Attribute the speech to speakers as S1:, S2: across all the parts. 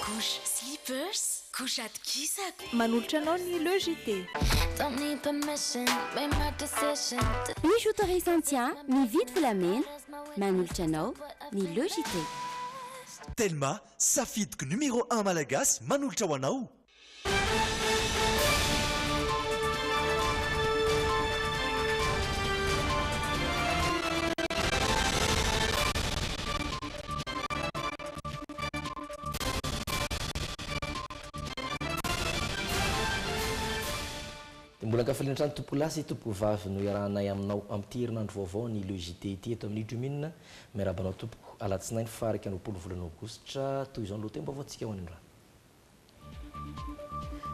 S1: Couche slippers, couche atkisako.
S2: Manolotra anao ny logité.
S3: Misy autorisation ny vidy volamena manolotra anao ny logité.
S4: Telma safidiky numéro 1 malagasy manolotra ho anao.
S5: Mbola kafalintrano tompo lasy tompo vavy no iarahanay aminao amin'ny herinandro vaovao ny logité ity eto amin'ny Idromina miarabanao tompoko alatsinainy faraka anopolo volana aogositra toy izao loha tempo avaontsika ho an'androany.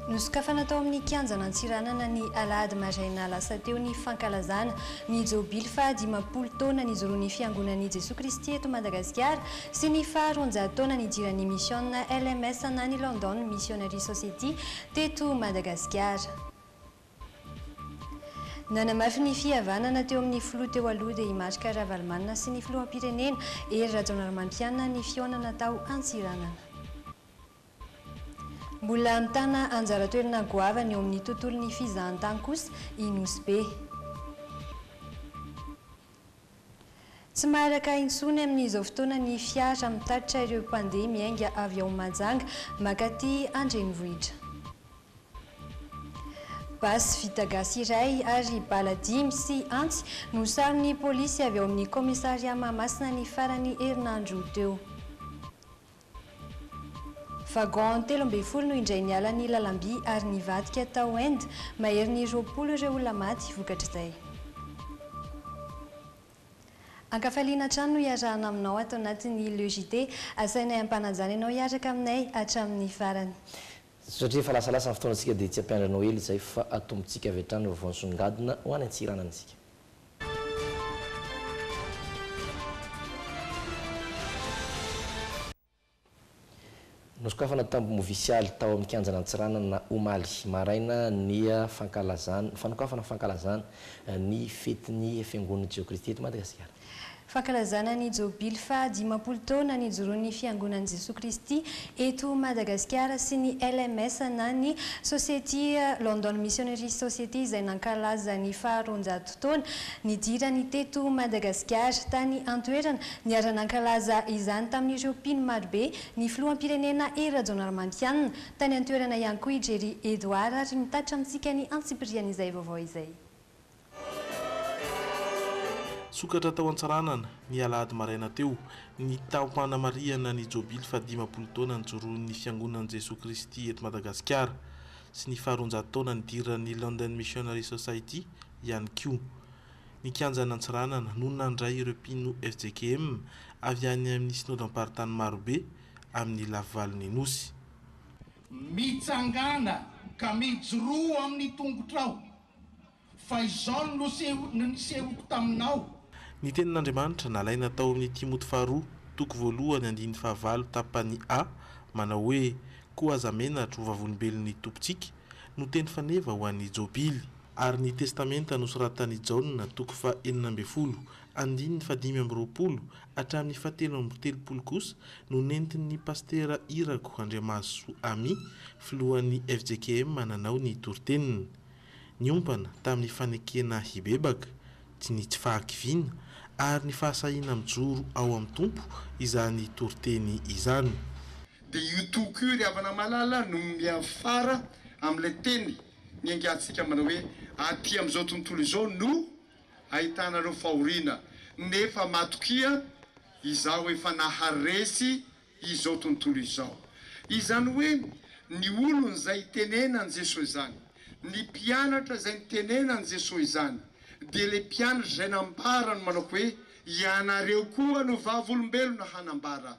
S6: Nosokafana tao amin'ny kianjana Antsiranana ny alahady maraina lasa teo ny fankalazana ny jobily fa 50 taona ny zoroan'ny fiangonan'i Jesoa Kristy eto Madagasikara sy ny faha-100 taona ny idiran'ny mission LMS na ny London Missionary Society teto Madagasikara. Nanamafy ny fihavanana teo amin'ny filoha teo aloha dia imatrika Ravalomanana sy ny filoham-pirenena ery Rajaonarimampianina ny fihaonana tao Antsiranana. Mbola mitana anjara toerana goavana eo amin'ny tontolon'ny fizahantany kosa i Nosbe. Tsy maharaka intsony amin'izao fotoana ny fiara mitatitra ireo mpandeha miainga avy ao Mahajanga makaty Andrenivohitra. Basy vita gasy iray ary baladimy sy antsy no sarin'ny polisy avy ao amin'ny komisaria Mahamasina ny farany herinandro teo. Vagon 13 no indray niala ny lalamby ary nivadika tao Inde mahery ny 20 ireo olona maty vokatr'izay. Ankafaliana trano no iarahana aminao atao anatin'ny logité asainay ampanajana ianao hiaraka aminay hatramin'ny farany.
S5: Satria fa lasalasa amin'ny fotoanantsika dia tsy ampiandranao hely izay fa atombontsika avy hatrany vaovao-nisongadina ho any Antsiranantsika. Nosokafana tambo movisialy tao amin'ny kianjana Antsiranana omaly maraina ny fanokafana fankalazana ny fetin'ny fiangonan'i Jesoa Kristy eto Madagasikara.
S6: Fankalazana ny jobily fa 50 taona ny joroan'ny fiangonan'i Jesoa Kristy eto Madagasikara sy ny LMS na ny Society London Missionary Society izay nankalaza ny faha-100 taona nidirany teto Madagasikara tany Antoerana niara-nankalaza izany tamin'ireo mpino marobe ny filoham-pirenena ery Rajaonarimampianina tany Antoerana ihany koa i Jery Edouard ary mitatra amintsika ny antsipiriana izay vaovao izay.
S7: Sokatra tao Antsiranana ny alahady maraina teo ny taom-panamariana ny jobily fa 50 taona nijoroan'ny fiangonan'i Jesoa Kristy eto Madagasikara sy ny faha-100 taona nidiran'ny London Missionary Society ihany koa. Ny kianjana Antsiranana no nandray ireo mpino FJKM avy any amin'ny sinodam-paritany marobe amin'ny lavalon'ny nosy.
S8: Mitsangana ka mijoroa amin'ny tongotrao fa izao no nisehoko taminao.
S7: Ny tenin'Andriamanitra nalaina tao amin'ny Timoty faharoa toko voalohany andiny fahavalo tapany A manao hoe koa aza menatra ho vavolombelon'ny tompontsika no teny faneva ho an'ny jobily ary ny testamenta nosoratan'i Jaona toko fa 12 andiny fa 520 hatramin'ny fa 730 kosa no nentin'ny pastera Irako Andriamaso Ami filohan'ny FJKM mananao ny toriteniny. Niompana tamin'ny fanekena hibebaka tsy ny tsy fahakiviana ary ny fahasahina mijoro ao amin'ny tompo izany toriteny izany.
S8: Dia io toko io ry havana malala no miafara amin'ilay teny miangatsika manao hoe aty amin'izao tontolo izao no ahitanareo fahoriana nefa matokia izao efa naharesy izao tontolo izao. Izany hoe ny olona izay tenenan'i Jesosy izany, ny mpianatra izay nitenenan'i Jesosy izany, dia le mpianatra izay nambarany manao hoe ianareo koa no vavolombelona hanambara.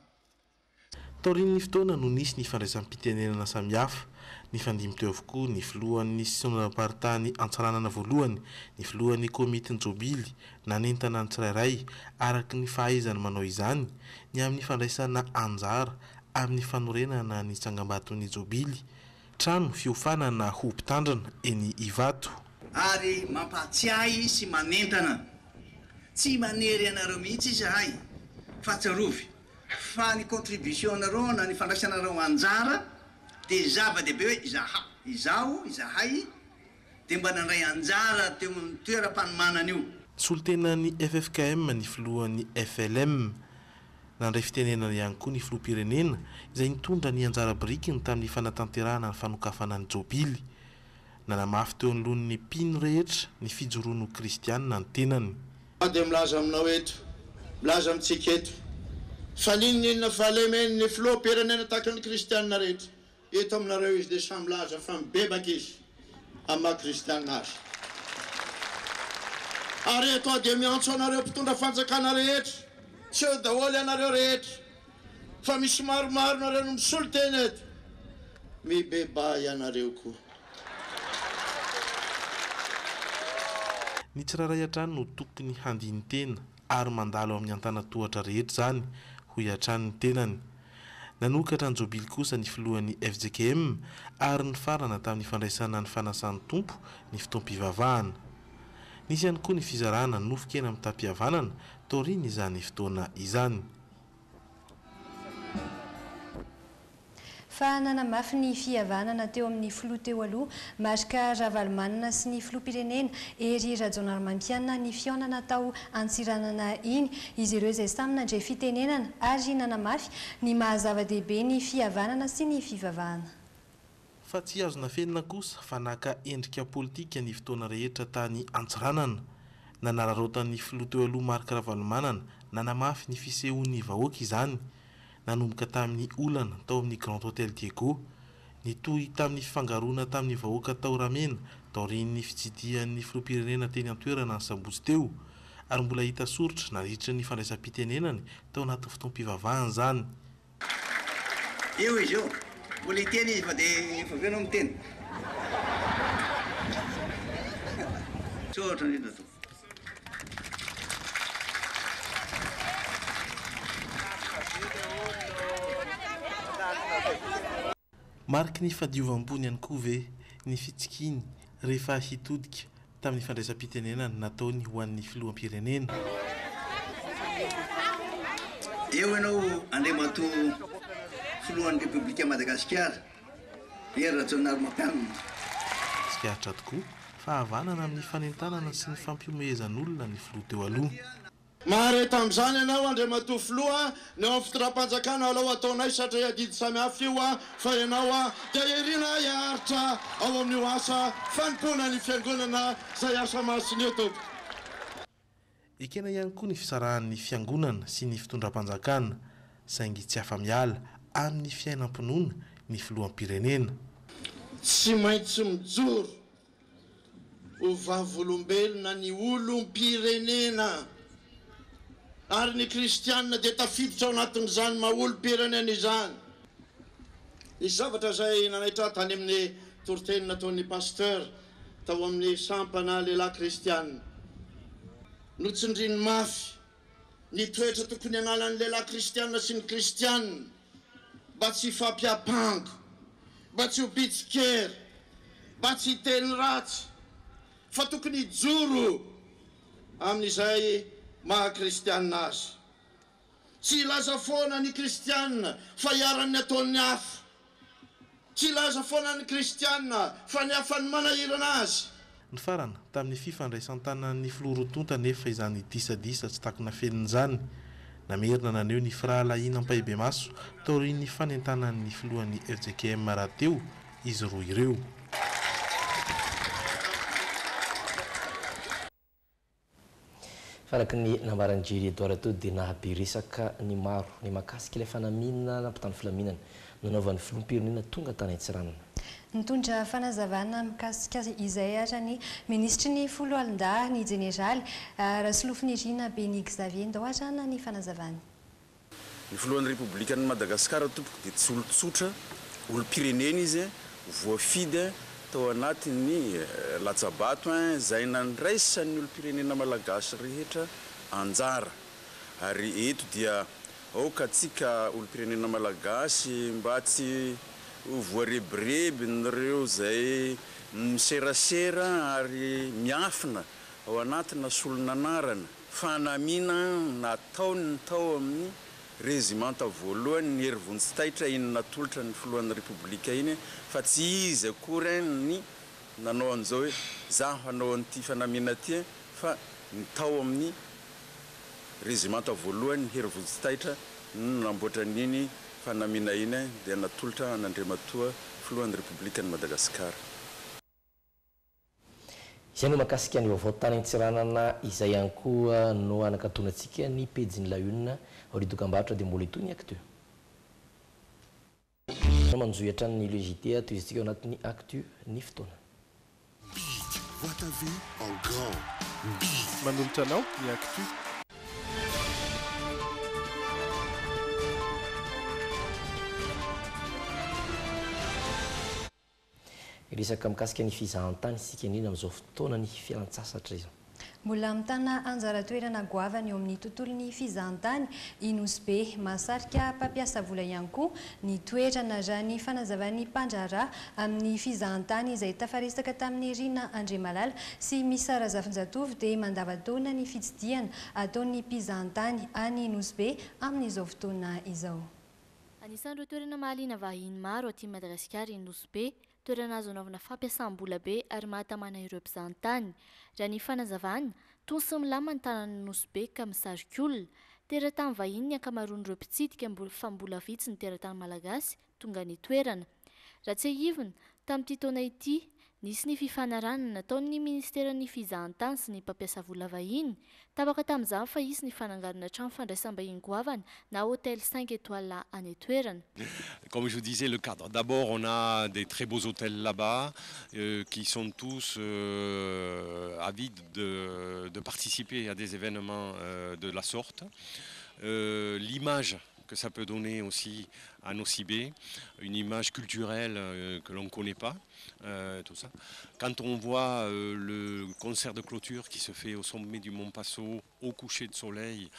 S7: Taorian'ny fotoana no nisy ny fandraisam-pitenenana samihafa ny fandimy teo avokoa ny filohan'ny sinodam-paritany Antsiranana voalohany, ny filohan'ny komitiny jobily nanentana ny tsirairay araky ny fahaizany manao izany ny amin'ny fandraisana anjara amin'ny fanorenana ny tsangam-baton'ny jobily trano fiofanana ho mpitandrana eny Ivato.
S9: Ary mampatsiahy sy manentana tsy manery anareo mihitsy izahay fa tsarovy fa ny contribution nareo na ny fandraisanareo anjara dia zava-dehibe hoe izahay dia mba nandray anjara teo amin'ny toeram-panomanana io.
S7: Solitenany FFKM ny filohan'ny FLM nandray fitenenana ihany koa ny filoham-pirenena izay nitondra ny anjara birikiny tamin'ny fanatanterahana ny fanokafana ny jobily. Nanamafy teo anoloan'ny mpino rehetra ny fijoroano kristianina ny tenany.
S8: Dia milaza aminao eto, milaza amintsika eto. Fa ninona fa lemeny ny filoham-pirenena tahaka ny kristianina rehetra. Eto aminareo izy dia samy milaza fa mibebaka izy amin'ny maha-kristianina azy. Ary eto dia miantso anareo mpitondra fanjakana rehetra, tsy eo daholo anareo rehetra, fa misy maromaro nareo no misolo teny eto, mibeba ianareo koa.
S7: Ny tsiraray an-trano no tokony handiny tena ary mandalo amin'ny antanatohatra rehetra zany ho hiatrany ny tenany. Nanokatra ny jobily kosa ny filohan'ny FJKM ary ny farana tamin'ny fandraisana ny fanasan'ny tompo ny fotoam-pivavahana. Nisy ihany koa ny fizarana nofokena amin'ny tampihavanana taoriny izany fotoana izany.
S6: Fa nanamafy ny fihavanana teo amin'ny filoha teo aloha marika Ravalomanana sy ny filoham-pirenena ery Rajaonarimampianina ny fionana tao antsiranana iny. Izy ireo izay samy nandray fitenenana ary nanamafy ny mahazava-dehibe ny fihavanana sy ny fivavahana.
S7: Fa tsy azona fenina kosa fa naka endrika politika ny fotoana rehetra tany antsiranana. Nanararaotan'ny filoha teo aloha marika Ravalomanana nanamafy ny fisehoan'ny vahoaka izany. Nanomboka tamin'ny olana tao amin'ny Grand Hotel Diego, nitohy tamin'ny fifangaroana tamin'ny vahoaka tao Ramena, taorian'ny fitsidihan'ny filoham-pirenena teny an-toerana ny Sambotsy teo, ary mbola hita soritra nandritra ny fandraisam-pitenenany tao anaty fotoam-pivavahana zany.
S9: Eo izy eo, mbola hiteny izy fa dia efa avy anao miteny. Tsotra indrindra to.
S7: Mariky ny fadiovam-bony ihany koa ve ny fitsikiny rehefa hitodika tamin'ny fandraisam-pitenenany nataony ho an'ny filoham-pirenena.
S9: Eo ianao andriamato filohan'ny Repoblika Madagasikara, ery Rajaonarimampianina.
S7: Tsikaritra tokoa fa havanana amin'ny fanentanana sy ny fampiomehezan'olona ny filoha teo aloha.
S8: Mahareta amin'izany ianao andriamato filoha ny ao amin'ny fitondram-panjakana alao ataonay satria adidy samihafa io fa ianao dia erina hiaritra ao amin'io asa fanompoana ny fiangonana izay asa masina eo tompo.
S7: Ekena ihany koa ny fisarahan'ny fiangonana sy ny fitondram-panjakana saingy tsy afa-miala amin'ny fiainam-pinoana ny filoham-pirenena.
S8: Tsy maintsy mijoro ho vavolombelona ny olom-pirenena. Ary ny kristianina dia tafiditra ao anatin'izany maha-olom-pirenena izany. Ny zavatra izay nanaitra tany amin'ny toritenina ataon'ny pasteur tao amin'ny sampana lehilahy kristianina. Notsindriny mafy ny toetra tokony analan'ny lehilahy kristianina sy ny kristianina mba tsy fampiapango, mba tsy ho pitsikera, mba tsy hiteny ratsy, fa tokony hijoro amin'izay maha-kristianina azy. Tsy ilaza foana ny kristianina fa hiaran'ny ataon'ny hafa. Tsy ilaza foana ny kristianina fa ny hafa ny manahirana azy.
S7: Ny farana tamin'ny fifandraisan-tanan'ny filoha rotonta nefa izany disadisa tsy takona fenin'izany. Namerina naneo ny firahalahiana Mpahibe Maso taorian'ny fanentanan'ny filohan'ny FJKM rahateo izy roa ireo.
S5: Faraky ny nambaran'ny Jiri Edouard teo dia nahaberesaka ny maro ny makasika ilay fanaminana nampitany filaminana nanaovan'ny filoham-pirenena tonga tany Antsiranana.
S6: Nitondra fanazavana mikasika izay ara ny ministry ny folo alin-dahy ny jeneraly Rasolofin-Irina Beny Xavier Ndaoarana ny fanazavany.
S10: Ny filohan'ny Repoblikan'i Madagasikara tompoko dia tsy olo-tsotra, olo-pirenena izy voafidy tao anatin'ny latsabato izay nandraisan'ny olo-pirenena malagasy rehetra anjara. Ary eto dia aokatsika olo-pirenena malagasy mba tsy voarebireby nireo izay miserasera ary miafina ao anatina solonanarana fanamina nataony ny tao amin'ny régimenta voalohany ny herivontsitaitra iny natolotra ny filohan'ny république iny fa tsy izy akory ny nanao an'izao hoe za hanao an'ity fanamiana ty fa ny tao amin'ny régimenta voalohany ny herivontsitaitra namboatra n'iny fanamiana iny dia natolotra an'Andriamatoa filohan'ny république ny Madagasikara.
S5: Izay no makasika ny vaovao tany Antsiranana izay ihany koa no anakatonantsika ny pejiny la une ao dokam-barotra dia mbola itoy ny actu. Manjohitra ny logité toy izitsika ao anatin'ny actu ny fotoana.
S11: Vois ta vie en grand.
S12: Manolotra anao ny actu.
S5: Resaka mikasika ny fizahantany isika indrindra amin'izao fotoana ny fialan-tsasatra izy.
S6: Mbola mitana anjara toerana goavana eo amin'ny tontolon'ny fizahantany inosy be mahasarika mpampiasa vola ihany koa ny toerana raha ny fanazavan'ny mpandraharaha amin'ny fizahantany izay tafaresaka tamin'ny Rina Andriamalala sy Misara Zafinjatovo dia mandava-taona ny fitsidiana ataon'ny mpizahantany any inosy be amin'izao fotoana izao.
S13: Anisan'ireo toerana mahaliana vahiny maro aty Madagasikara inosy be, toerana azo anaovana fampiasam-bola be ary mahatamana ireo mpizahantany. Raha ny fanazavana, tony sy milama ny tanàna inosy be ka misarika olona. Teratany vahiny ny ankamaroan'ireo mpitsidika fa mbola vitsy ny teratany malagasy tonga ny toerana. Raha tsy ahivina, tamin'ity taona ity, nisy ny fifanarana nataon'ny ministeran'ny fizahantany sy ny mpampiasa vola vahiny. Tapaka tamin'izany fa isy ny fananganana trano fandraisam-bahiny goavana na hôtel 5 étoiles any toerana.
S14: Comme je vous disais, le cadre. D'abord, on a des très beaux hôtels là-bas qui sont tous avides de participer à des événements de la sorte. L'image que ça peut donner aussi à Nosy-Bé, une image culturelle que l'on ne connaît pas, tout ça. Quand on voit le concert de clôture qui se fait au sommet du Mont Passo, au coucher de soleil,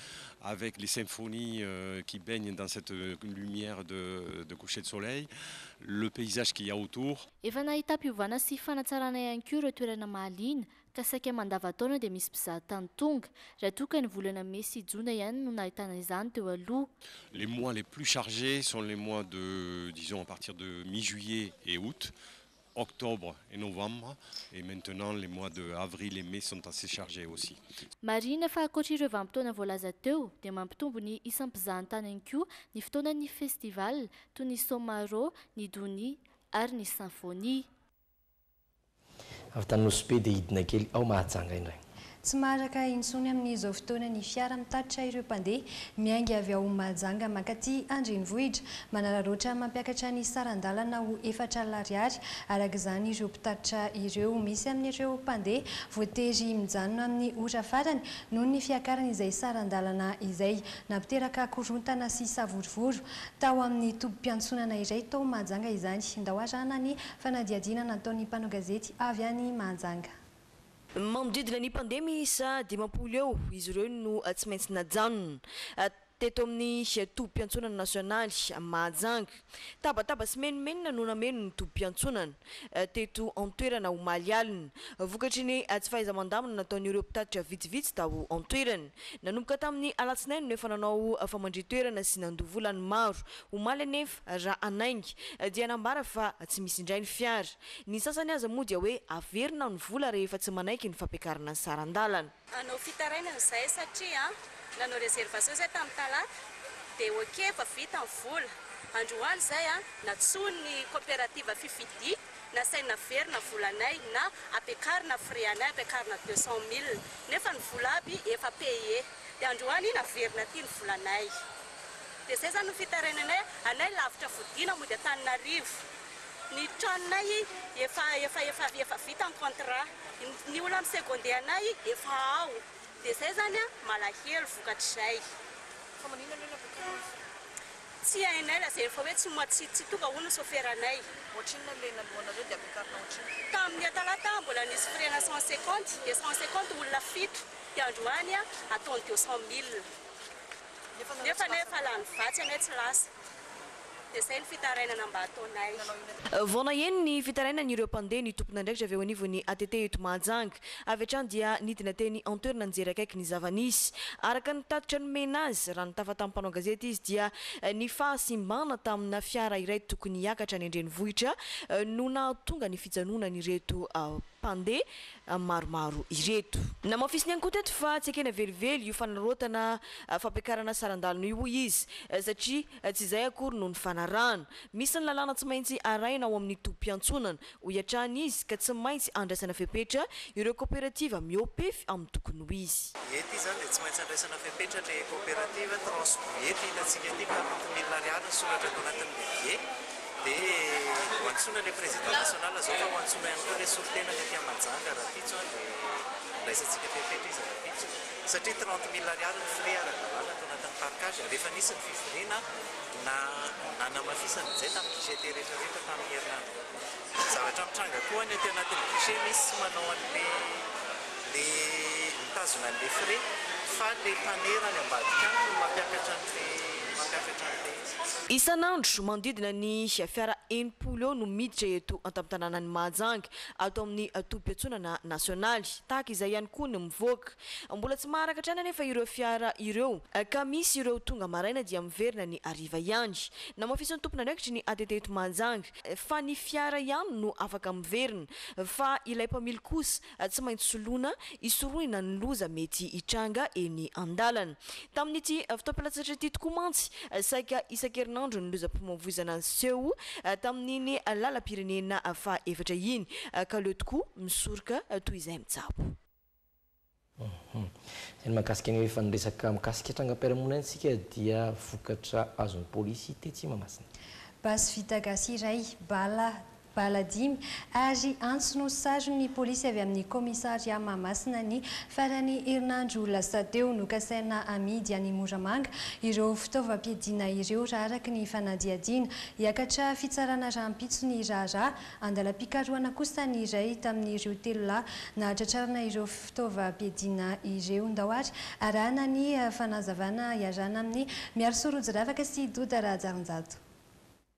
S14: avec les symphonies qui baignent dans cette lumière de coucher de soleil, le paysage qu'il y a autour.
S13: Efa nahita mpiovana sy fanatsarana ihany koa ireo toerana mahaliana ka saika mandava-taona dia misy mpizahatany tonga raha toa ka ny volana May sy Jona ihany no nahitana izany teo aloha.
S14: Les mois les plus chargés sont les mois de, disons, à partir de mi-juillet et août. Octobre et novembre, et maintenant les mois de avril et mai sont assez chargés aussi.
S13: Marina fa ankoatra ireo vanim-potoana voalaza teo dia mampitombo ny isan'ny mpizahantany ihany koa ny fotoanan'ny festival toy ny Somaro, ny Doni ary ny Symphonie.
S5: Avy tany Nosy-Be dia hidina kely ao Mahajanga indray.
S6: Tsy maharaka intsony amin'izao fotoana ny fiara mitatitra ireo mpandeha miainga avy ao Mahajanga mankaty Andrenivohitra manararaotra mampiakatra ny sarandalana ho 4 ariary. Araka izany ireo mpitatitra ireo misy amin'ireo mpandeha voatery mijanona amin'ny ora farany noho ny fiakarana izay sarandalana izay nampiteraka korontana sy savorivory tao amin'ny tobim-piantsonana iray tao Mahajanga izany. Ndao arahana ny fanadihadiana nataon'ny mpanao gazety avy any Mahajanga.
S15: Manodidina ny mpandeha miisa 10 eo izy ireo no tsy maintsy najanona teto amin'ny tobim-piantsonana nasionaly Mahajanga. Tabataba sy menomenona no nameno ny tobim-piantsonana teto an-toerana ho Malialina. Vokatry ny tsy fahaiza-mandamina nataon'ireo mpitatitra vitsivitsy tao an-toerana. Nanomboka tamin'ny alatsinainy no efa nanao famandri-toerana sy nandovolany maro. Omaly anefa raha anaingy dia nambara fa tsy misy indray ny fiara. Ny sasany aza moa dia hoe averina ny vola rehefa tsy manaiky ny fampiakarana ny sarandalana.
S16: Anao fitarainana izay satria nanao réservation zay tamin'ny talata dia ok fa vita ny vola. Androany zay natsoiny ny coopérative fifidia nasaina verina volanay na ampiakarina frais anay ampiakarina 200 000 nefa ny vola aby efa paye dia androany naverina ty ny volanay. Dia zay zany no fitarainanay anay lavitra vodina mody Antananarivo. Ny tranonay efa vita ny contrat. Ny olona amin'ny secondaire anay efa ao. Dia zay zany malahelo vokatr'izay. Fa manina tsy hainay la zay efa hoe tsy tonga hono soferanay. Ohatrinona le nalohanareo dia ampiakarina ohatriny? Tamin'ny talata mbola nisy frais 150 dia 150 olona fito dia androany ataony 200 000. Nefa lany vatsy anay tsy lasa. dia izay ny fitarainana mba ataonay.
S15: Vaona eny ny fitarainan'ireo mpandeha ny tompona ndraiky avy eo anivon'ny ATT eto Mahajanga. Avy hatrany dia nidina teny antoerana nijery akaiky ny zava-nisy. Araka ny tatitra nomena azy raha nitafa tamin'ny mpanao gazety izy dia ny fahasimbana tamina fiara iray tokony hiakatra ny andrenivohitra no nahatonga ny fijanonan'ireto mpandeha maromaro ireto. Namafisiny ihany koa teto fa tsy ekena velively io fanarotana fampiakarana sarandalina io izy satria tsy izay akory no ny fanarahana. Misy ny lalàna tsy maintsy araina ao amin'ny tompom-piantsonana ho iatrany izy ka tsy maintsy andraisana fepetra ireo coopérative miopefy amin'ny tokony ho izy.
S17: Ety izany dia tsy maintsy andraisana fepetra le coopérative transmety hitantsika ety 40 000 ariary soratra tao anatin'ny budget dia hoantsona le président national zao fa hoantsona ihany koa le sortena le tia Mahajanga raha pitso dia andraisantsika fepetra izy raha pitso satria 30 000 ariary ny frais ara-dalàna tao anatin'ny parkage rehefa nisy ny fivoriana na namafisany izay tamin'ny guichet rehetrarehetra tamin'ny herinandro. Zavatra mitranga koa ny aty anatin'ny guichet misy manao an'le mitazona an'le frais fa le mpanera ny ambadika any no mampiakatra an'le
S15: isan'andro manodidina ny fiara enimpolo eo no miditra eto an-tampon-tanànan'ny Mahajanga atao amin'ny tompom-piantsonana nasionaly. Tahaka izay ihany koa no mivoaka. Mbola tsy maharaka hatrany anefa ireo fiara ireo ka misy ireo tonga maraina dia miverina ny hariva ihany. Namafisiny tompona ndraikitry ny ATT eto Mahajanga fa ny fiara ihany no afaka miverina fa ilay mpamily kosa tsy maintsy soloina isorohina ny loza mety hitranga eny an-dalana. Tamin'ity fotoam-pialatsatra ity tokoa mantsy saika isan-kerinandro ny lozam-pimoivoizana seho tamin'iny lalam-pirenena fa efatra iny ka leo tokoa misoroka toy izay mitsabo.
S5: Ny mahakasika ny efa niresaka mikasika trangam-piarahamonina dia vokatra azon'ny polisy tetsy Mahamasina.
S6: Basy vita gasy iray bala 10 ary antsono sarony polisy avy amin'ny komisaria Mahamasina ny farany herinandro lasa teo no kasaina amidy any Moramanga ireo fitaovam-piadiana ireo raha araka ny fanadihadiana hiakatra fitsarana rahampitso ny raharaha andalam-pikarohana kosa ny iray tamin'ireo telo lahy nahatratrarana ireo fitaovam-piadiana ireo ndaoary arahana ny fanazavana iarana amin'ny miaro sorojy ravaka sy doda rahajarinjato.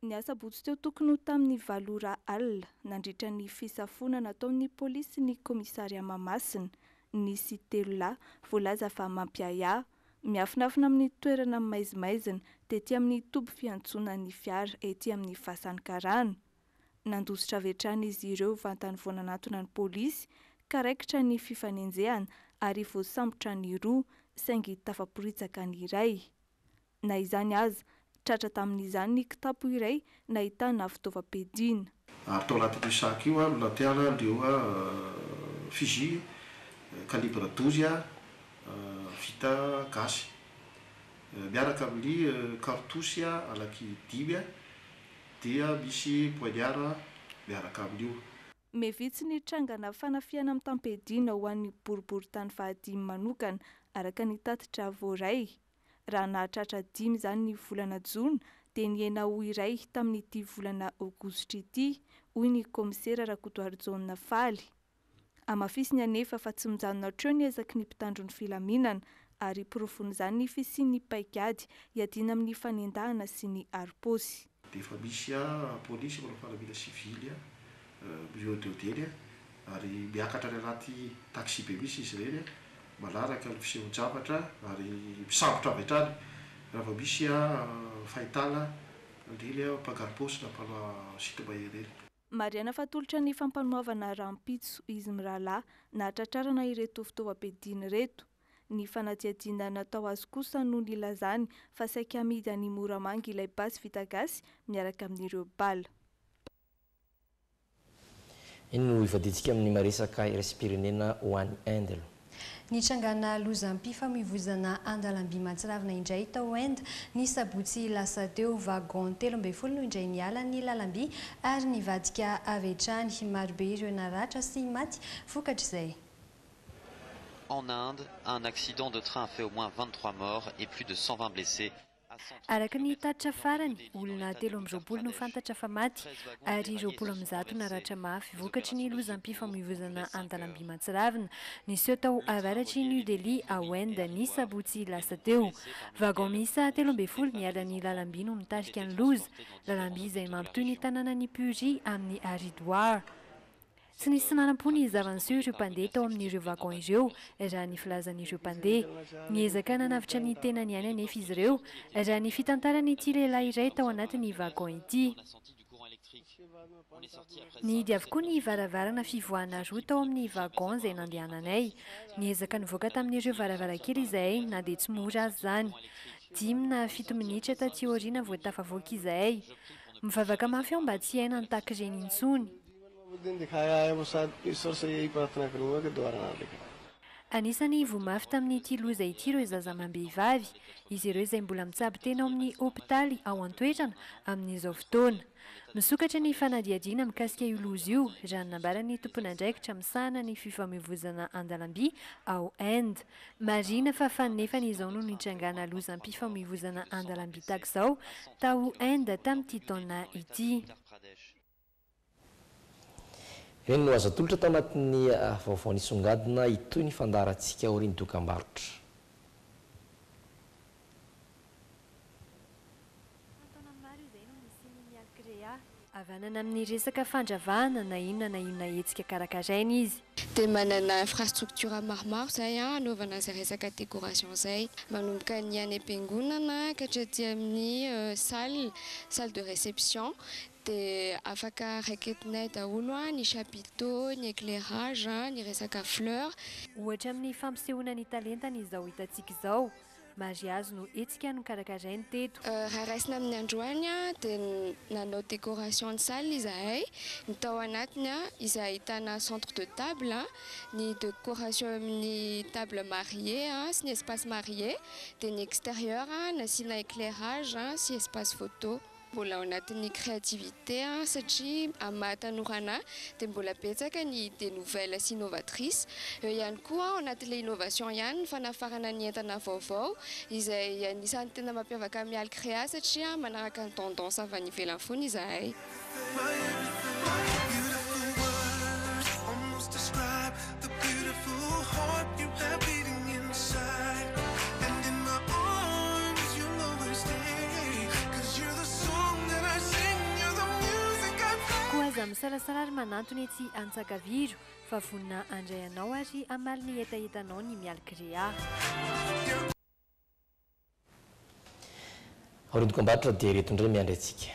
S2: Ny asa-botsy teo tokony tamin'ny valora alina nandritra ny fisafonana nataon'ny polisy ny komisaria Mahamasina nisy telo lahy voalaza fa mampiaya miafinafina amin'ny toerana maizimaizina tety amin'ny tobo fiantsonan'ny fiara ety amin'ny Fasany Karana. Nandositra avy hatrany izy ireo vantany voananatona ny polisy karaikitra ny fifanenjehana ary voasambotra ny roa saingy tafaporitsaka ny iray. Na izany aza tratra tamin'izany ny kitapo iray nahitana fitaovam-piadiana.
S18: Ary tao anatin'io sac io latiala ndreo fusil calibre 12 vita gasy miaraka amin'ny cartouche alaky 10 dia misy poignard miaraka amin'io.
S2: Mevitsy ny trangana fanafiana amin'ny tampediana ho an'ny boribory-tany fahadimy manokana araka ny tatitra voaray. Raha nahatratra 10 zany ny volana Jona dia niena ho iray tamin'ity volana Aogositra ity hoy ny komisera Rakotoary Jaune Faly. Amafisiny anefa fa tsy mijanona hatreo ny ezaky ny mpitandro ny filaminana ary profon'izany ny fisian'ny paikady hiadiana amin'ny fanendahana sy ny aripôsy.
S18: Dia efa misy polisy manao fanamiana sivily mihodehodely ary miakatra ny anaty taxi be misy izy ireny malaraka ny fiseho-javatra ary misambotra avy hatrany raha misy fahitana ndreny mpagaripôsy na mpanao sitomahery.
S2: Mariana fatolotra ny fampanoavana rahampitso izy mirahalahy nahatratrarana ireto fitaovam-piadiana reto. Ny fanadihadiana natao azy kosa no nilazany fa saika amidy any Moramanga ilay basy vita gasy miaraka amin'ireo bala.
S5: Iny no ivaditsika amin'ny maresaka iresam-pirenena ho an'ny Inde.
S6: Ny trangana lozam-pifamoivoizana andalam-by Matsiravina indray tao Inde ny sabotsy lasa teo vagon 13 no indray niala ny lalam-by ary nivadika avy hatrany marobe ireo naratra sy maty vokatra izay.
S19: En Inde, un accident de train a fait au moins 23 morts et plus de 120 blessés. araka ny tatitra farany olona 13 no fantatra fa maty ary 20 naratra mafy vokatry ny lozam-pifamoivoizana an-dalamby Matsiravina nisy tao avaratry New Delhi à Inde ny sabotsy lasa teo. Vagon miisa 13 niara-ny lalamby no nitarika ny loza, lalamby izay mampitoy ny tanàna ny Puri amin'ny Haridwar. Tsy nisy sinanam-po ny zava-niseho ireo mpandeha tao amin'ireo vagon ireo raha ny filazan'ireo mpandeha. Niezaka nanavitra ny tenany ihany anefa izy ireo raha ny fitantarany ity lehilahy iray tao anatin'ny vagon ity. Nihidy avokoa ny varavarana fivoahana roa tao amin'ny vagon izay nandehananay. Niezaka nivoaka tamin'ireo varavarakely izahay na dia tsy mora azy izany. 5 na 7 minitra taty aoriana vao tafavoaka izahay. Mivavaka mafy aho mba tsy haina nitaky ireny intsony. Anisany vomafy tamin'ity loza ity ireo zaza-mambehivavy, izy ireo izay mbola mitsabo tena ao amin'ny hopitaly ao an-toetrana amin'izao fotoana. Misokatra ny fanadihadiana mikasika io loza io raha nambarany tompon'andraikitra misahana ny fifamoivoizana an-dalamby ao Inde. Marina fa fanefany izao no nitrangana lozam-pifamoivoizana an-dalamby tahak'izao tao Inde tamin'ity taona ity.
S5: Eny no azo atolotra tao anatin'ny vaovao nisongadina itoy ny fandarantsika aoriany dokam-barotra.
S19: Avanana amin'ny resaka fandravahana na inona hetsika karakaraina izy.
S20: Dia manana infrastructure maromaro zay anaovana izay resaka décoration zay. Manomboka ny any am-piangonana ka hatraty amin'ny salle de réception. Dia afaka raikentinay daholo ny chapiteau, ny éclairage, ny resaka fleur.
S19: Ohatra amin'ny fampisehoana ny talentany izao hitantsika izao. Mariazy no etsika no karakarainy teto.
S20: Raha raisina amin'ny androany dia nanao décoration ny salle izahay. Ny tao anatiny izay ahitana centre de table, ny décoration amin'ny table mariée sy ny espace marié, dia ny extérieur nasiana éclairage sy espace photo. Mbola ao anatin'ny créativité satria amin'ny maha-tanorana dia mbola betsaka ny idée nouvelle sy innovatrice. Eo ihany koa ao anatin'ilay innovation ihany ny fanafarana ny entana vaovao izay anisan'ny tena mampiavaka amin'ny Alcrea satria manaraka ny tendance avy any ivelany foana izahay.
S19: Aza misalasala ary manantony etsy Antsakaviro fa vonina andray anao ary amaly ny etaetanao ny mialcrea.
S5: Aoriany dokam-barotra dia reto indray miandry antsika.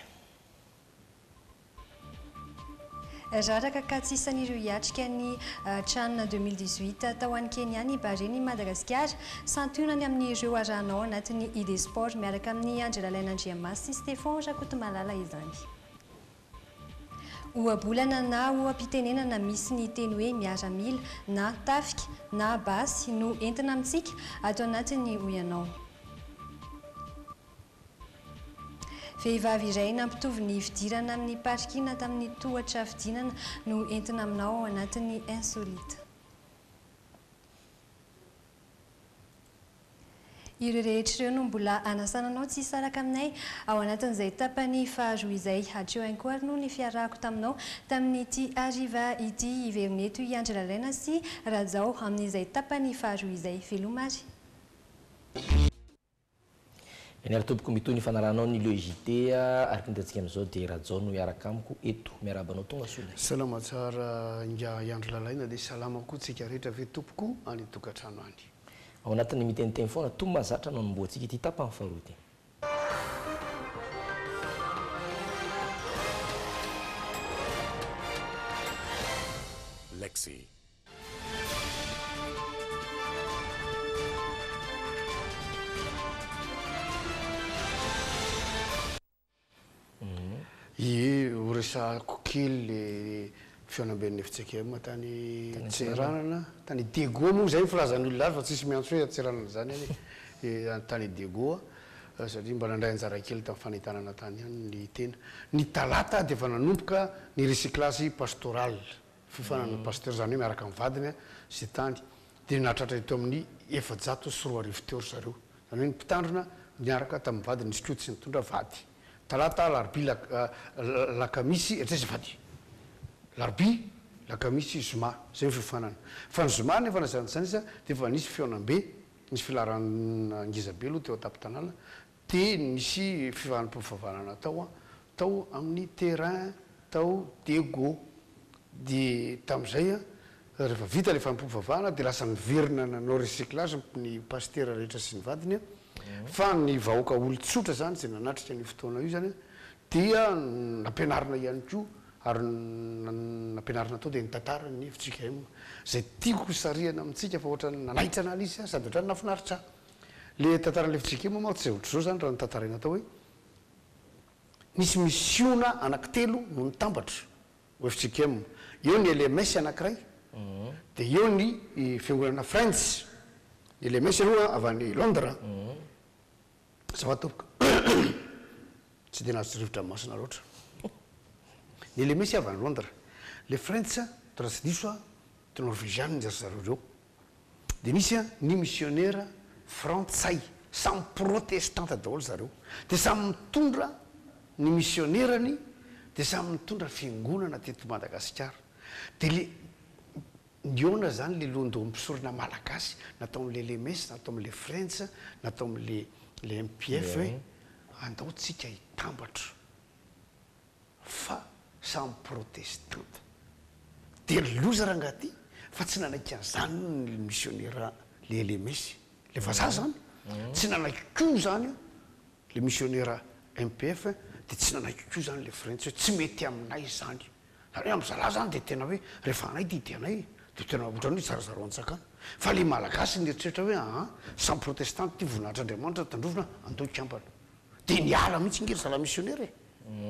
S6: Raraka katsisan'ireo hiatrika ny Chan 2018 tao any Kenya ny Bahrain Madagasikara santionany amin'ireo arahanao anatin'ny ID Sport miaraka amin'ny Angela Lainandriamasy sy Stéphane Rakotomalala izany. Ohabolana na ohampitenenana misy ny teny hoe miaramila na tafika na basy no entina amintsika ato anatin'ny oyanao. Vehivavy iray nampitovy ny fidirana amin'ny parkina tamin'ny tohatra fidinana no entina aminao ao anatin'ny insolite. Ireo rehetra ireo no mbola anasananao tsy saraka aminay ao anatin'izay tapany faharoa izay hatreo hainko ary no ny fiarahako taminao tamin'ity ariva ity iveroneto i Angela Laina sy Rajao amin'izay tapany faharoa izay velomary.
S5: Eny ary tompoko mitoy ny fanaranao ny logité araka ny tantsika amin'izao dia Rajao no miaraka amiko eto miarabanao tonga sola.
S21: Salama tsara nga Angela Laina dia salama koa tsika rehetra ve tompoko any tokantrano any.
S5: Ao anatin'ny miteniteny foana to mahazatra no anomboantsika ity tapany faharoa ity.
S11: Lexi.
S21: Ie oresako kely le fianamben'ny FCKM tany Tseranana tany Dego moa zay filazan'olona fa tsisy miantso hoe Tseranana zany any tany Dego satria mba nandray anjara kely tamin'ny fanitanana tany any ny tena. Ny talata dia efa nanomboka ny recyclage pastoral fifanana pasteur zany hoe miaraka amin'ny vadiny sy tany dia nahatratra eto amin'ny 700 sy 4 arivo teo zareo. Zany hoe ny mpitandrina niaraka tamin'ny vady nisy koa tsy nitondra vady talata larbi lakamisy etraizy vady larbi lakamisy zoma zay fifanana fa ny zoma nefa nazan'zany izy dia efa nisy feonambe nisy filarana angizabe aloha teo atapy-tanàna dia nisy fivanim-pifavanana tao amin'ny terrain tao dego dia tamin'izay rehefa vita le fampifavahana dia lasa niverina nanao recyclage ny pasteur rehetra sy ny vadiny fa ny vahoaka olotsotra zany zay nanatrika ny fotoana io zany dia nampianarina ihany koa ary nampianarina tao dia nitantara ny hevintsika zay tiako sariana amintsika fa ohatra nanaitra an'ala izy sady ohatra ny nafinaritra le tantara levintsika moa tsy zay ohatra zao zany raha nitantaraina tao hoe nisy missiona anankitelo no nitambatra hevintsika eo ny LMS anankiray dia eo ny fiangonana France ny LMS aloha avy any Londres zava-topoka tsy dia nahazo rivotra masina loatra ny LMS avy any Londres le France toraha tsy diso te norvégiane nijery zareo reo dia misy ny missionnaire frantsay samy protestante daholo zareo dia samy mitondra ny missionnaireny dia samy mitondra fiangonana teto Madagasikara dia le ndiona zany le lohandoha mpisorona malagasy natao amin'le LMS natao amin'le France natao amin'le MPF hoe andao tsika hitambatra fa samy protestante dia loza rangaty fa tsy nanaiky an'izany ny missionnaire le LMS le vazaha zany tsy nanaiky koa zany le missionnaire MPF dia tsy nanaiky koa zany le France hoe tsy mety aminay zany zany amin'zalahy zany dia tena hoe rehefa anay didy anay dia tena ohatrany hoe zarazaro an-tsakana fa le malagasy nieritreretra hoe samy protestante ty voninahitra Andriamanitra tandrovina andao ikambana dia niala mihitsy ngery zala missionnaire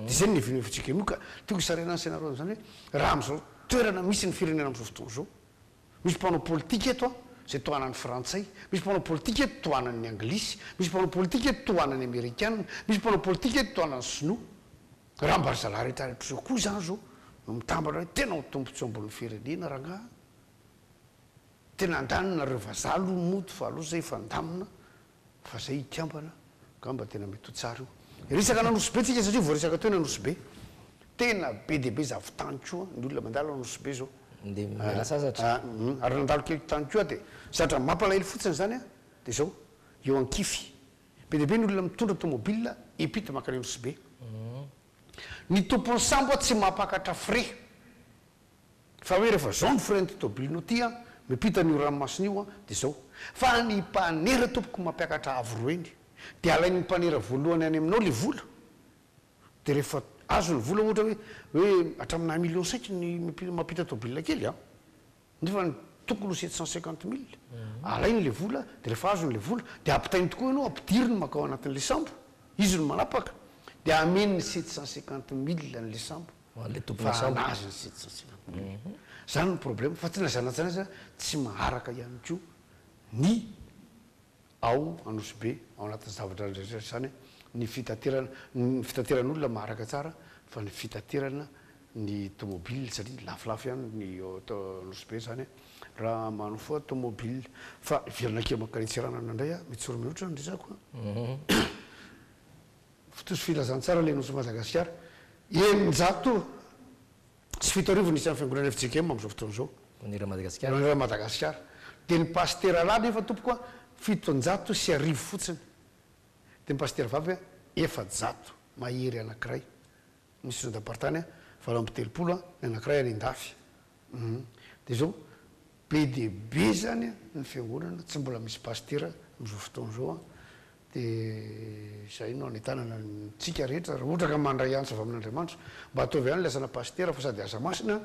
S21: dia zay ny vinevitsika io ka tiako isarena ny sainareo zany hoe raha amin'izao toerana misy ny firenena amin'izao fotoana zao misy mpanao politika eto zay tohanan'ny frantsay misy mpanao politika eto tohanan'ny anglisy misy mpanao politika eto tohanan'ny amerikana misy mpanao politika eto tohanan'ny sinoa raha mbary zalahy rehetrarehetra zao koa zany zao no mitambatra hoe tena ho tombontso ambon'ny firenena raha tena andanina reo vazaha aloha moto fa aloha zay fandamina fa zay ikambana gamba tena mety ho tsara io resaka nanosobe tsika satria voaresaka teo ny anosobe tena be dia be zavy tany koa ny olona mandalo anosobe zao ary nandalo kely tany koa dia zatra mampalahelo fotsiny zany dia zao eo ankify be dia be ny olona mitondra tomobile epita makany anosobe ny tompony sambo tsy mampakatra frais fa hoe rehefa zao ny frais ny tomobilinao ty mipita ny ranomasina io dia zao fa ny mpanera tompoko mampiakatra avo eny dia alain'ny mpanera voalohany any aminao le vola dia rehefa azo ny vola ohatra hoe hatraminà million 5 ny mampita tomobilina kely nefa ny tokony 750 000 alainy le vola dia rehefa azo ny le vola dia ampitainy tokoa ianao ampidiriny makao anatin'le sambo izy no manapaka dia ameniny 750 000 n'le sambo fa anazy ny 750 000 zany ny problème fa tsy nazanatsana izy tsy maharaka ihany koa ny ao anosobe ao anatin'ny zavatra rehetra zany ny fitateran'olona maharaka tsara fa ny fitaterana ny tomobile satria lafilafy ihany ny anosobe zany raha mano foa tomobile fa iveranake makaritsirana ndray mitsoro mihoatra ny resako fitosy filazany tsara le nosy Madagasikara eninjato sy fito arivo nisy amin'ny fiangonana evintsika amin'izao fotoana zao nira Madagasikara dia ny pasteur lahy nefa tompoka 700 sy arivo fotsiny dia ny pasteur vavy efajato mahery anankiray misy dapartany valo amby telopolo ny anankiray any andafy dia zao be dia be zany ny fiangonana tsy mbola misy pasteur amin'izao fotoana zao dia zay no anytanana tsika rehetra raha ohatra ka mandray antso avy amin'Andriamanitra mba ataovy ihany lasana pasteur fa sady asa masina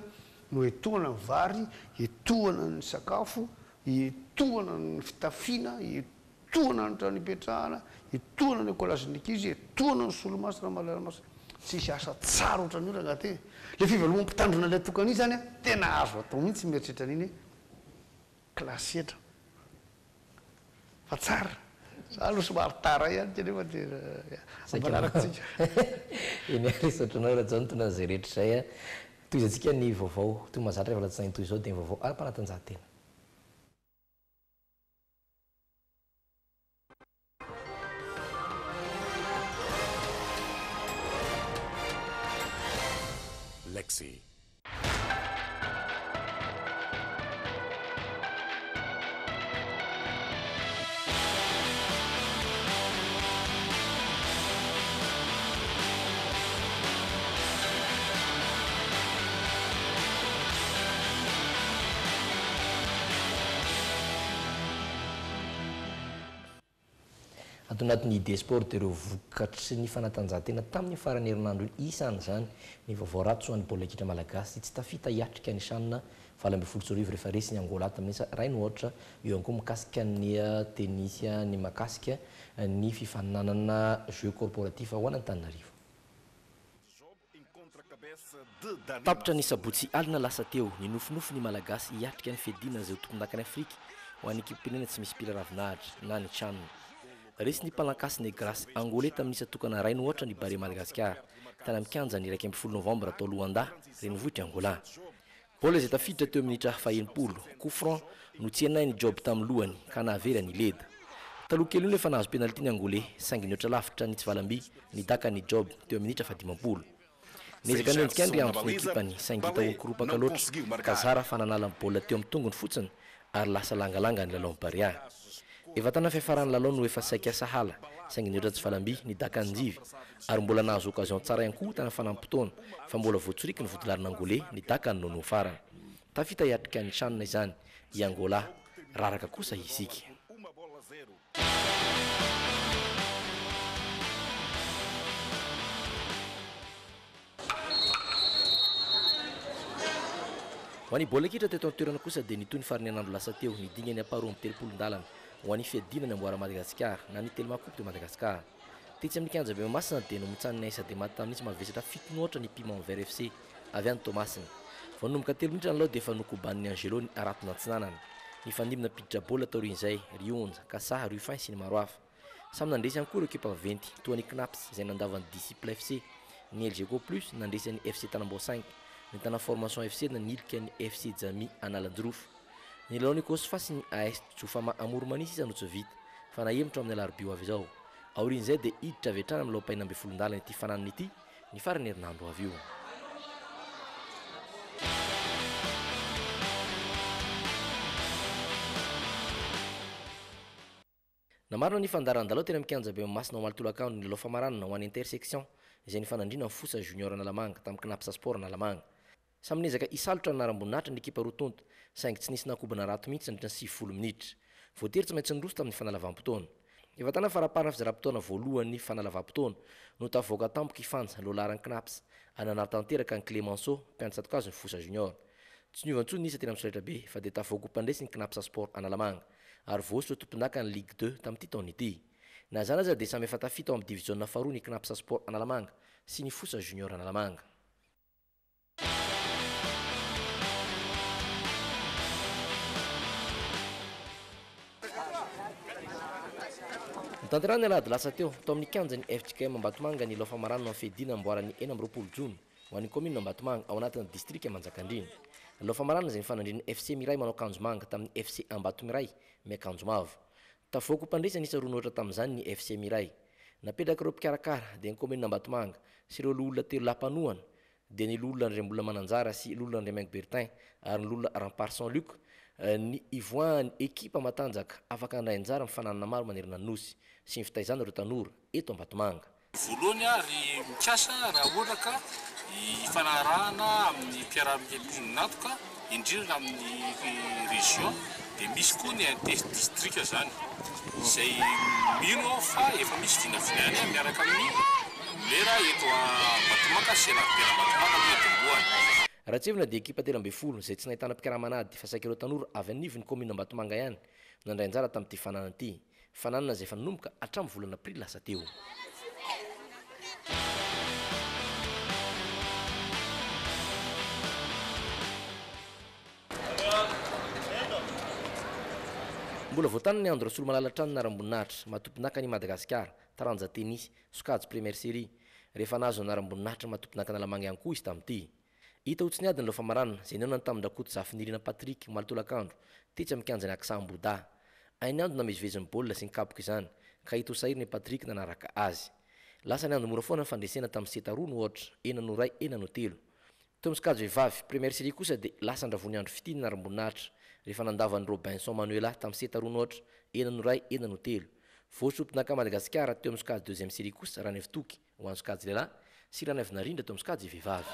S21: no etohana ny vary etohana ny sakafo etohana ny fitafiana etohana ny trano ipetrahana etohana ny ekolazin'ankizy etohana ny solomasina malalamasina tsisy asa tsara ohatrany io raha te le fivaloma mpitandrona le tokany zany tena azo atao mihitsy mieritreritra an'iny klasietra fa tsara alo somary tara ihany ty nefa ampanaratsika
S5: eny arisaotranao raha zao nitondra an'izay rehetra zay toy izantsika ny vaovao toy mahazatra rehefa latsainy toy izao dia ny vaovao ara-panatanjahantena.
S11: d'accès.
S5: ato anatin'ny ide sport de ireo vokatry ny fanatanjahantena tamin'ny farany herinandro isany zany ny vaovao ratsy ho an'ny baolina kitra malagasy tsy tafita hiatrika ny sanina valambe folo sy arivo rehefa resy ny Angola tamin'ny rainy ohatra eo ihany koa mikasika ny tenisia ny makasika ny fifaninanana jeu corporatif ho an'Antananarivo. Tapitra ny sabotsy alina lasa teo ny nofinofy ny malagasy hiatrika ny fedina izay ho tompon-dakany Afrika ho an'ny ekipim-pirenena tsy misy mpila ravinahitra na ny tranony. Resy ny palankasy ny grâce angolais tamin'ny isatokana rainy ohatra ny bare Madagascar tany mikanja ny 1 novambra tao Luanda renivohitra Angola. Bola izay tafiditra teo minitra faha-80 coup franc no tsy henay ny job tamin'ny lohany ka nahavery ny leda. Taloha kely io nefa nahazo penalty ny angolais saingy niotra lavitra ny Tsivalamby ny daka ny job teo minitra faha-50. Nezaka nendrika ny riambony ekipany saingy hita olonkoropaka loatra ka zara fananala bola teo amin'ny tongony fotsiny ary lasa langalanga ny lalao Barea. Efa tana fiafarany lalao no efa saika sahala saingy niotra Tsivalamby ny daka ny jivy ary mbola nahazo occasion tsara ihany koa tana fanampotona fa mbola voatsoriky ny vodilarina angolais ny daka ny nono farany. Tafita hiatrika ny sanina izany i Angola raraka kosa isika. Ho an'ny bola kitra teto an-toerana kosa dia nitoy ny farany anandro lasa teo ny dingany aparoa amin'ny 30 ho an'ny fiadinany amboara Madagasikara na ny Telma Coupe de Madagascar. Tetsy amin'ny kianja be Mahamasina dia nomitsanina isa dia maty tamin'isy mavesatra 7 noatra ny Piment Vert FC avy any Tomasina. Vao nanomboka 3 minitra ny lao dia efa nokoban'ny Angelo ny aratona antsinanany. Ny fandimina piditra bola taorian'izay Rionja, Kasaha, Rufin sy ny maro hafa. Samy nandresy ihany koa ireo ekipa vaventy toa ny Knaps izay nandavan'ny Disciple FC, ny LGCO Plus nandresy ny FC Tanambo 5, ny Tana Formation FC nanilika ny FC Jami Analandrofo. Ny lalao ny Kosfa sy ny AS Tsofama Amoromanisy isa no tsy vita fa nahemitra amin'ny Alarobio avy izao. Aorian'izay dia hiditra avy hatrany amin'ny lao paina 12 ity fananany ity ny farany herinandro avy io. Namarina ny fandaran-dalao tena mikanja be Masina ao Malatolakano ny lalao famaranana ho an'ny intersection izay ny fanandrina ny fosa junior Analamanga tamin'ny Knapsa Sport Analamanga. Samy nezaka isalotra ny naramboninahitra ny ekipa rotonto saingy tsy nisy nakobana rato mihitsy nandritra ny 90 minitra. Voatery tsy maintsy niroso tamin'ny fanalavam-potoana. Efa tana faraparana fizara-potoana voalohany fanalavam-potoana no tavoaka tampoka ifanja lolaran'ny Knaps ananary tanteraka ny Clemenceau mpianatra satokazo ny fosa junior. Tsy niovantsony nisa tena misolatra be fa dia tavoaka mpandresy ny Knapsa Sport Analamanga ary voasitra tompon-daka ny Ligue 2 tamin'ity taona ity. Na zany aza dia samy efa tafita ao amin'ny division faharoa ny Knapsa Sport Analamanga sy ny fosa junior Analamanga. Tanterana alady lasa teo tao amin'ny kianjany FJKM Ambatomanga ny lalao famaranana amin'ny fedina amboarany 9 Jona ho an'ny commune Ambatomanga ao anatin'ny district Manjakandrina. Lalao famaranana izay nifanandrina FC Miray manao akanjo manga tamin'ny FC Ambatomiray miakanjo mavo. Tavoaka mpandresy nisa roa noatra tamin'izany ny FC Miray. Napetraka ireo mpikarakara dia ny commune Ambatomanga sy ireo olona telo lampanohana dia ny olona André Mbola Mananjara sy olona André Mengo Bertin ary ny olona Rampart Saint-Luc ny ivoahany ekipa matanjaka afaka andrainjara mifananana maro manerana ny nosy sy ny fitaizana ireo tanora eto Ambatomanga.
S1: Voalohany ary mikasa raha ohatra ka ifanarahana amin'ny mpiara-mianton'ny natoka indrindra amin'ny région dia misy koa ny district zany izay mino fa efa misy vinavinany miaraka amin'ny lera eto Ambatomanga sy Anapera Ambatomanga miatomboany.
S5: Raha tsivina dia ekipa 10 izay tsy nahitana mpikaramanady fa saika ireo tanora avy anivon'ny commune Ambatomanga ihany nandray anjara tamin'ity fananana ity. Fananana izay efa nanomboka hatramin'ny volana Aprily lasa teo. Mbola voatanana ny andro Rasolo Malalatrano naram-boninahitra matompinaka ny Madagasikara taranja tennis sokajy première série rehefa nazo naram-boninahitra matompinaka Analamanga ihany koa izy tamin'ity. Hita ho tsy niady ny lalao famaranana izay niaonany tamin'ny Rakoto Zafinirina Patrick Malatolakandro tetsy amin'ny kianjany Aksamboda. Ainy andro namezivezin'ny baolina sy ny kapoka izany ka hita ho sahiriny Patrick nanaraka azy. Lasa ny andro mora foana ny fandresena tamin'ny 7-2 ohatra 9-2 9-3. teo misikajy vehivavy première série kosa dia lasa andravony andro fitiny na rambonahitra rehefa nandavan'ny Robinson Manuela tamin'ny setanoatra enano ray enano telo voatsopinaka Madagasikara teo misikajy deuxième série kosa raha nevitoky ho an'ny sikajy lehilahy sy raha nevinarindra teo misikajy vehivavy.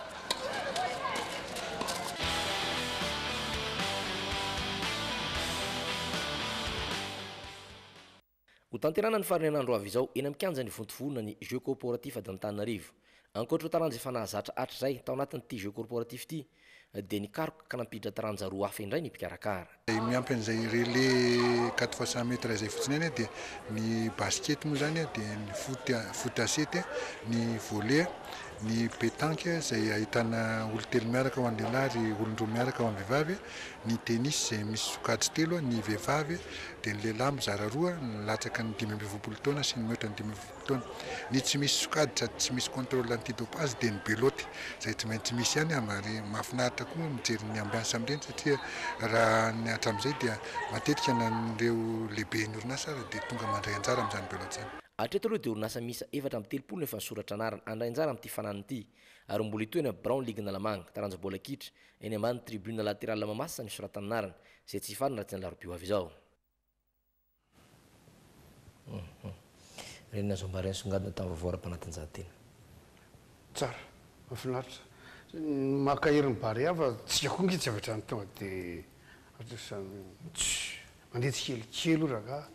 S5: ho tanterana ny farinan'andro avy izao eny amikanjany vontovonona ny jeu corporatif d'Antananarivo. Ankoatra taranja efa nahazatra hatrizay tao anatin'ity jeu corporatif ity dia nikaroka ka nampiditra taranja roa hafa indray ny mpikarakara.
S3: Miampy an'izay relais 4x100 mètres izay fotsiny eny dia ny basket moa zany dia ny foot à 7, ny volley, ny pétanque izay ahitana olo telo miaraka ho an'ny lehilahy ary olon-droa miaraka ho an'ny vehivavy, ny tennis izay misy sokajy telo, ny vehivavy dia ny lehilahy mizara roa latsaka ny 520 taona sy ny mihoatra ny 520 taona. Ny tsy misy sokajy sady tsy misy contrôle antidopage dia ny beloty izay tsy maintsy misy ihany ary mahafinaritra koa mijery ny ambiansa amin'ireny satria raha ny hatramin'izay dia matetika nan'ireo lehibe ny orinasa dia tonga mandray anjara amin'izany beloty izany.
S5: Hatreto aloha dia orinasa misa 4 efa nisoratra anarana andray anjara amin'ity fanana ity ary mbola itoena Brown Ligue Nalamanga taranja bola kitra eny ambany tribune latérale Mamasina ny soratana anarana izay tsy hifarina raha tsy nalarobio avy izao. Reny nazombareny songadina tamin'ny vaovao-ara-panatanjahantena.
S21: Tsara, mahafinaritra. Makaherin'ny bary hafa tsy akoa ngy tsy avatra ny tonga dia mandeha tsikelikely raha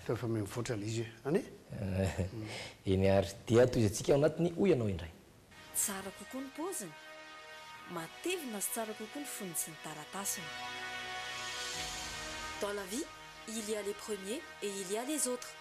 S21: ka fa mivoatra le izy ane
S5: eny ary dia toy izantsika ao anatiny hoy ianao indray.
S22: Tsara kokoa ny paoziny, matevina sy tsara kokoa ny foniny sy ny taratasiny. Dans la vie, il y a les premiers et il y a les autres.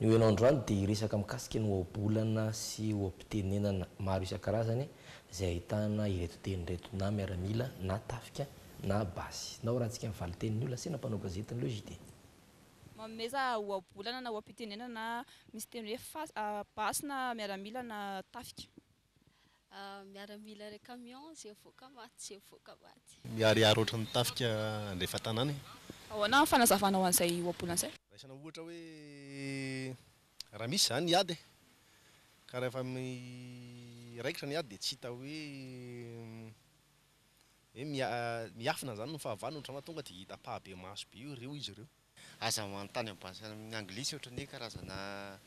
S5: Ny hoenao androany dia resaka mikasika ny ohabolana sy oham-pitenenana maro isan-karazany izay ahitana ireto teny reto na miaramila na tafika na basy. Nao raha antsika mivaly tenin'ny olona sena mpanao gazety ny lojité.
S23: Mameza ohabolana na oham-pitenenana na misy teny hoe basy na miaramila na tafika.
S24: Miaramila re camion zay voaka maty zay voaka maty.
S25: Miariary ohatran'ny tafika andefa tanàna.
S23: Ahoana fanazavana ho an'izay ohabolana izay?
S25: Raisana ohatra hoe raha misy zany ny ady ka rehefa raikitra ny ady dia tsy hita hoe miafina zany no fahavana ohatrana tonga dia hita pahabe maso be ireo izy ireo.
S26: Aza manontany ambasy amin'ny anglisy ohatra ny karazana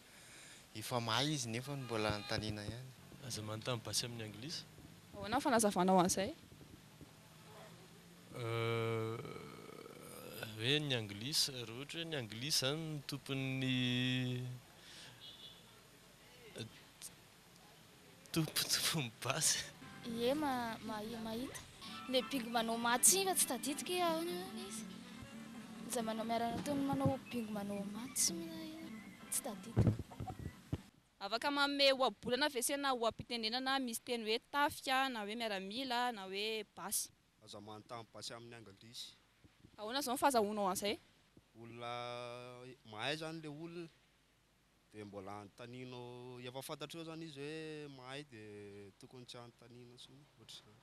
S26: efa mahay izy nefa mbola antanina ihany.
S25: Aza manontany basy amin'ny anglisy.
S23: Ahoana fanazavana ho an'izay?
S25: Hoe ny anglisy raha ohatra hoe ny anglisy zany ny tompon'ny basy.
S27: Ie mahita le bingo manao maty fa tsy tadidika ahoana izy zay manao miarana teo manao bingo manao maty tsy tadidika.
S23: Afaka manome ohabolana vesena oham-pitenenana misy teny hoe tafika na hoe miaramila na hoe basy.
S25: Aza manontany basy amin'ny anglisy.
S23: Ahoana zao fahazahoanao an'izay?
S25: Olona mahay zany le olona dia mbola antanino efa fantatra eo zany izy hoe mahay dia tokony tsy antanina sy ohatr'izany.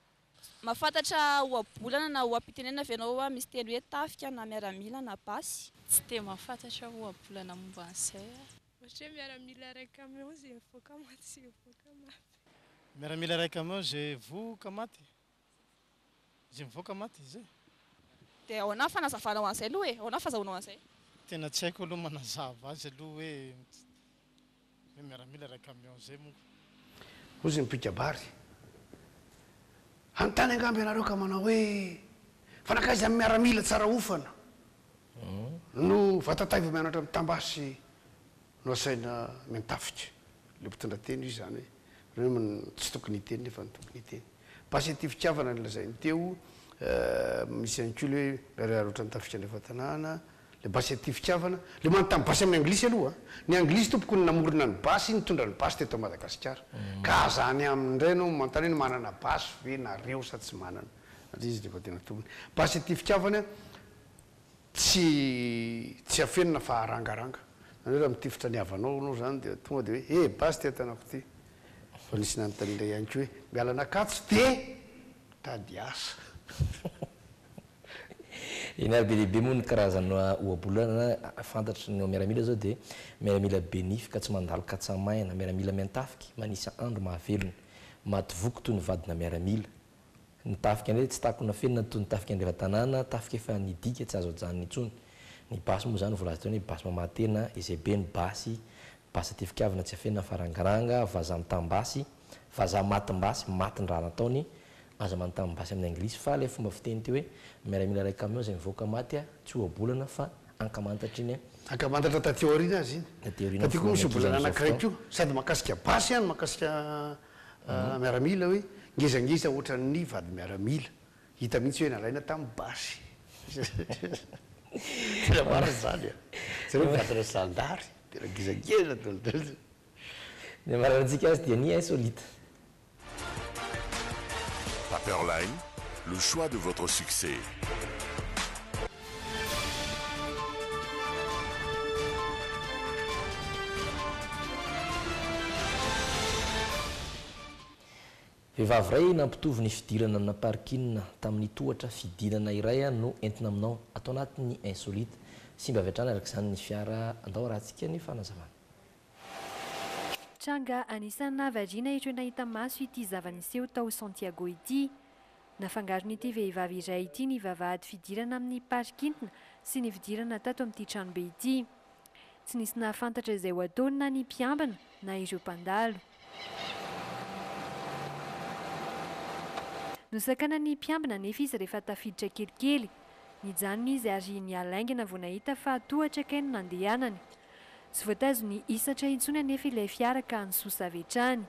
S23: Mahafantatra ohabolana na oham-pitenenana ve ianao misy teny hoe tafika na miaramila na basy?
S24: Tsy dia mahafantatra ohabolana momba an'izay. Ohatra hoe miaramila ray camion zay voaka maty zay voaka maty.
S28: Miaramila ray camion zay voaka maty. Zay mivoaka maty izay.
S23: Dia ahoana fanazavana ho an'izay aloha e? Ahoana fahazahoanao an'izay?
S28: Tena tsy haiko aloha manazava azy aloha hoe miaramila ray camion zay moa.
S21: Ozy mipika-bary. Anontany angamby ianareo ka manao hoe fanakaiza amin'ny miaramila tsara ofana. No vatataiva mianatra mitambasy no asaina mitafika. Le mpitondra teny izy zany hoe reo tsy tokony hiteny nefa ny tokony hiteny. Basy ty fitiavana ny lazainy teo misy ihany koa hoe miariary ohatran'ny tafika andefa tanàna. Le basy ty fitiavana le manontany basy amin'ny anglisy aloha ny anglisy tompoko ny namorona ny basy nitondra ny basy teto Madagasikara ka zany amindray no manontany hoe manana basy ve nareo sa tsy manana izy defa tena tompony. Basy ty fitiavana tsy afenina fa arangaranga zany hoe raha mitifitra ny havanao anao zany dia tonga dia hoe basy ty atanako ty fa nisy nanontany ihany koa hoe mialana akatsy de tady asa.
S5: eny ary be lehibe moa ny karazana oabolana fantatry ny miaramila zao dia miaramila benifika tsy mandalo katsamaina miaramila miantafiky manisy andro mahavelony matovoky toy ny vadina miaramila ny tafika ndray tsy takona fenina toy ny tafika andreva tanàna tafika efa nidika tsy azo ajanony intsony ny basy moa zany volaza teo hoe basy mamatena izay be ny basy basy atifikaavina tsy afenina farangaranga vaza mitambasy vaza matimbasy matin-drana ataony aza manontambasy amin'ny anglisy fa le fomba fiteny teo hoe miaramila ray camion zay mivoaka maty a tsy oabolana fa ankamantatra iny
S21: ankamantatra tateorina azy iny tatyko misy obolana anankiray ko sady makasika basy any makasika miaramila hoe ngezangeza ohatran'ny vady miaramila hita mihitsy hoe nalaina tamin'ny basy tena mara zany a zareo vatana sandary tena ngezangeza tolotolo
S5: ny maranantsika azy dia ny insolite.
S11: Paperline, le choix de votre succès.
S5: Vehivavy ray nampitovy ny fidirana amina parkina tamin'ny tohatra fidinana iray no entina aminao atao anatin'ny insolite sy mba avy hatrany araka izany ny fiara andao rahantsika ny fanazavana.
S19: Tranga anisan'ny navariana ireo nahita maso ity zava-niseho tao Santiago ity. Nafangaron'ity vehivavy iray ity ny vavahady fidirana amin'ny parkina sy ny fidirana tato amin'ity tranobe ity. Tsy nisy nahafantatra izay ho ataony na ny mpiambina na ireo mpandalo. Nosakana ny mpiambina nefa izy rehefa tafiditra kelikely. Nijanona izy ary nialaingana vao nahita fa tohatra kay no nandehanany. Tsy voatazo ny isatra intsony anefa ilay fiara ka nisosa avy hatrany.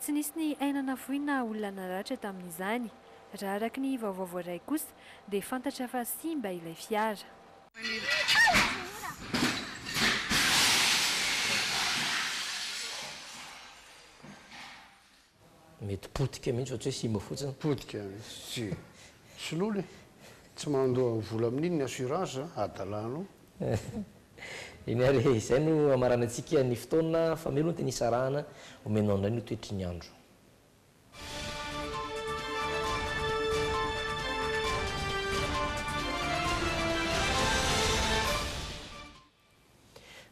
S19: Tsy nisy ny ainana fohy na olona naratra tamin'izany. Raha araka ny vaovao voaray kosa dia fantatra fa simba ilay fiara.
S5: Mety potika mihitsy ohatry hoe simba fotsiny.
S21: Potika sy sololy tsy mandoa vola amin'iny ny assurance adalano.
S5: Iny ary izay no amaranantsika ny fotoana famelony teny isarahana omenao indray ny toetry ny andro.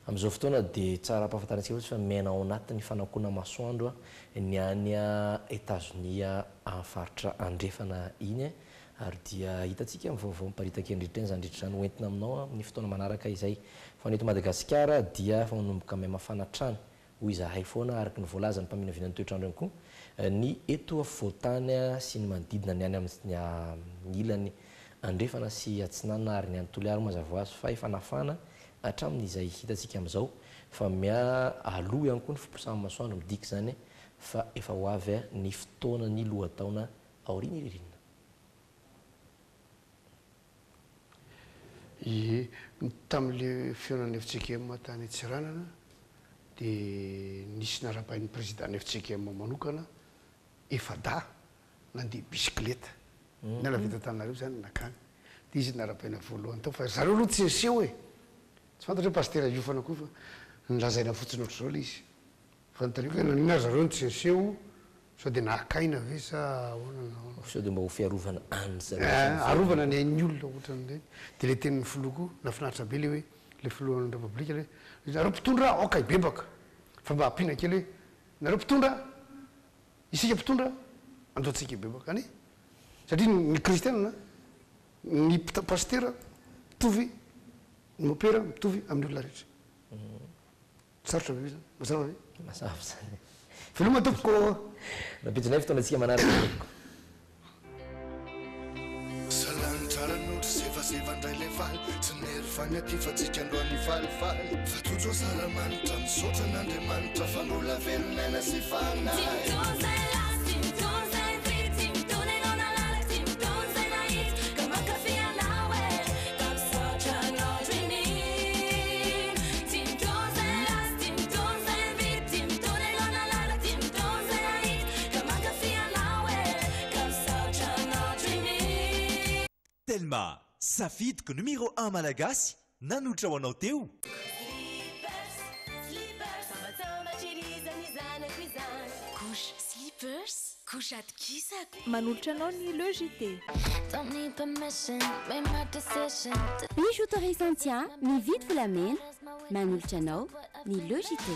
S5: Amin'izao fotoana dia tsara ampahafantarantsika fa mena ao anatin'ny fanankona masoandro ny any Etazonia amin'ny faritra andrefana iny ary dia hitantsika amin'ny vaovao miparitaka andritra eny zandritra ny hoentina aminao amin'ny fotoana manaraka izay fa ny eto Madagasikara dia fa manomboka may mafana trano hoy izahay foana araka ny voalaza ny mpaminavinan'ny toetrandro ihany koa ny eto afovoantany sy ny manodidina ny any amin'ny ilany andrefana sy atsinanana ary ny any Toliara mazava ho azy fa efa nafana hatramin'izay hitantsika amin'izao fa aloha ihany koa ny fiposahan'ny masoandro midika zany fa efa ho avy ny fotoana ny lohataona aorina iririna.
S21: Tamin'le fiaonan'ny FCKM tany Tsiranana dia nisy narapahin'ny président FCKM manokana efa nandeha bisikleta ny alavita tanareo zany nakany dia izy narapahina voalohany tao fa zareo aloha tsy niseho e tsy fantatra hoe pastera iofana koa fa nilazaina fotsiny ohatr'izao le izy fa nitaneko hoe nanina zareo tsy niseho sao dia nahakaina ve sa
S5: sao dia mba ho fiarovana
S21: arovana ny ain'ny olona ohatran'ireny dia le tenin'ny filoha nafinaritra be le hoe le filohan'ny repoblika le nareo mpitondra okay bebaka fa mba ampiana kely hoe nareo mpitondra isika mpitondra andoantsika bebaka ane satria ny kristianina ny pastera mitovy ny mopera mitovy amin'ny olona rehetra sarotra be zany mazava ve
S5: mazava zany
S21: filoma tompoko
S5: rapidinay fotoanantsika manaraka
S11: salanitsaran'otra sevasevandray le valy tsy nery fany aty fa tsika androany falifaly fa tsotso saramanitra misaotra n'andriamanitra fanola velon'aina sy fanay
S4: Telma, safidyko numéro 1 malagasy nanotra ho anao teo.
S7: Purse, kosadikisako.
S2: Manolotra anao ny logité.
S8: Bijouterie Santia, ny vidy volamena, manolotra anao ny logité.